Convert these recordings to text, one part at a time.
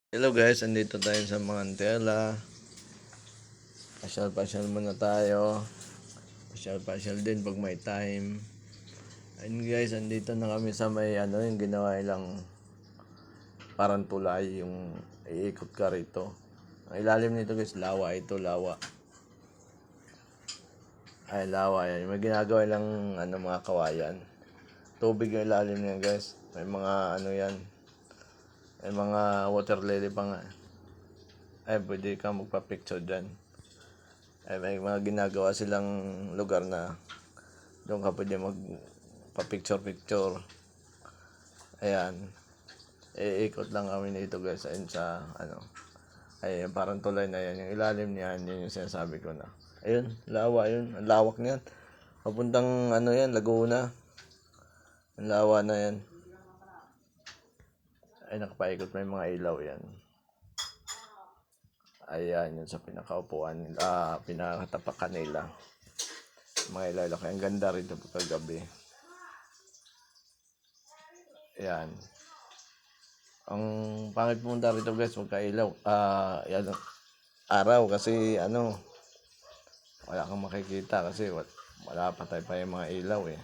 Hello guys, andito tayo sa Mantela. Pasyal-pasyal muna tayo. Pasyal-pasyal din pag may time. Ayun guys, andito na kami sa may yung ginawa ilang parang tulay, yung iikot ka rito. Ang ilalim nito guys, lawa ito, lawa. Ay, lawa yan. May ginagawa ilang mga kawayan. Tubig yung ilalim niya guys. May mga yan. May mga water lily pa nga. Ay, pwede ka magpa-picture dyan. Ay, may mga ginagawa silang lugar na doon ka pwede magpa-picture-picture. Ayan. Iikot lang kami nito guys. Ayun sa ay parang tulay na yan. Yung ilalim niyan, yun yung sinasabi ko na. Ayun, lawa yun. Ang lawak niyan. Papuntang yan, Laguna. Ang lawa na yan. Ay, nakapaikot may mga ilaw yan. Ayan, yun sa pinakaupuan nila, pinakatapakan nila. Mga ilaw, kaya ang ganda rito pagkagabi. Ayan. Ang pangit pumunta rito guys, magkailaw. Yan, araw kasi wala kang makikita kasi wala patay pa yung mga ilaw eh.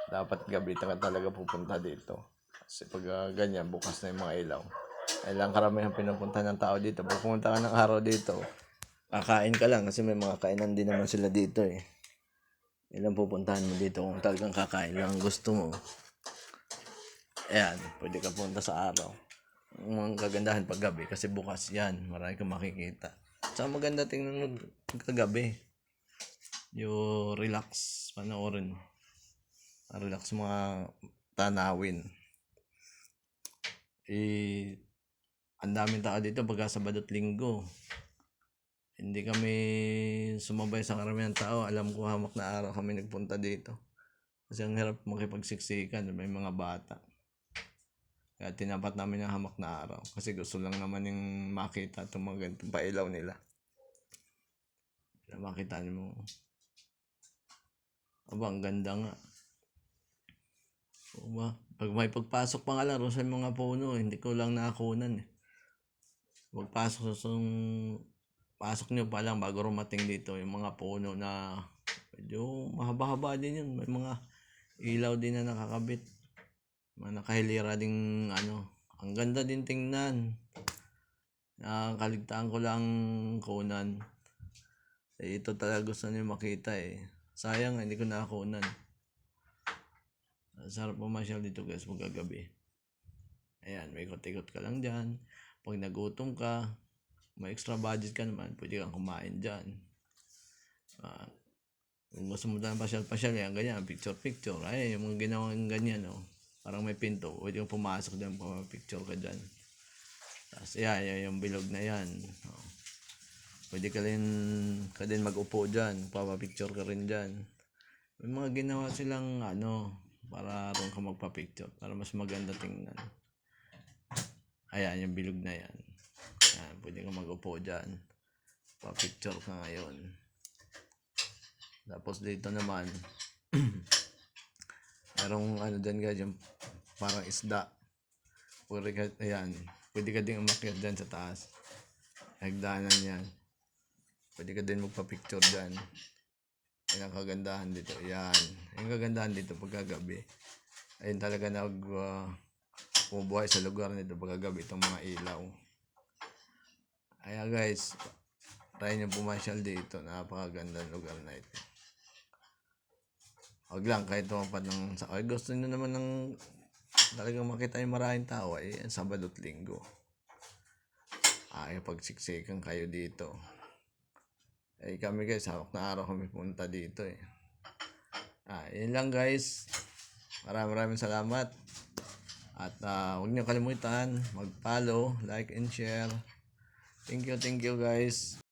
Dapat gabi ka talaga pupunta dito. Kasi pag ganyan, bukas na yung mga ilaw. Ay lang karamihan pinupunta ng tao dito. Pag pumunta ka ng araw dito, kakain ka lang kasi may mga kainan din naman sila dito eh. Ilang pupuntahan mo dito kung talagang kakain lang gusto mo. Ayan, pwede ka punta sa araw. Ang kagandahan pag gabi kasi bukas yan, marami kang makikita. Saka maganda tingnan kagabi. Yung relax, panoorin. Relax mga tanawin. Ang daming tao dito pagka Sabado at Linggo. Hindi kami sumabay sa karamihan tao. Alam ko hamak na araw kami nagpunta dito. Kasi ang hirap makipagsiksikan. May mga bata. Kaya tinapat namin ang hamak na araw. Kasi gusto lang naman yung makita itong mga ganitong pailaw nila. Makita niyo mo. Aba, ang ganda nga. Pag may pagpasok pa nga lang sa mga puno, hindi ko lang nakunan eh. Pagpasok pasok nyo pa lang bago rumating dito yung mga puno na medyo mahaba-haba din yun. May mga ilaw din na nakakabit. Mga nakahilira ding Ang ganda din tingnan. Kaligtaan ko lang kunan. Ito talaga gusto nyo makita eh. Sayang hindi ko nakakunan. Sarap pumasyal dito guys magagabi. Ayan, may ikot-ikot ka lang dyan. Pag nagutom ka, may extra budget ka naman, pwede kang kumain dyan. Kung gusto mo lang pasyal-pasyal, yan, ganyan, picture-picture. Ay, yung mga ginawang ganyan, parang may pinto, pwede kang pumasok dyan, picture ka dyan. Tapos, yan, yung bilog na yan. Pwede ka din mag-upo dyan, papapicture ka rin dyan. May mga ginawa silang, para ron ka magpa-picture, para mas maganda tingnan. Ayan, yung bilog na yan. Ayan, pwede kang mag-upo dyan. Pa-picture ka ngayon. Tapos dito naman, merong dyan guys, yung parang isda. Pwede ka din umakyat dyan sa taas. Hagdanan yan. Pwede ka din magpa-picture dyan. Yan ang kagandahan dito. Yan. Yung kagandahan dito pagkagabi. Ayun talaga bumubuhay sa lugar nito pagkagabi itong mga ilaw. Kaya guys, try nyo pumasyal dito. Napakagandang lugar na ito. Huwag lang kahit tumapad ng sakay. Gusto nyo naman ng talagang makita yung maraming tao ay Sabado at Linggo. Pagsiksikan kayo dito. Kami guys, hawak na araw kami punta dito eh. Yun lang guys. Maraming salamat. At huwag niyo kalimutan mag-follow, like and share. Thank you guys.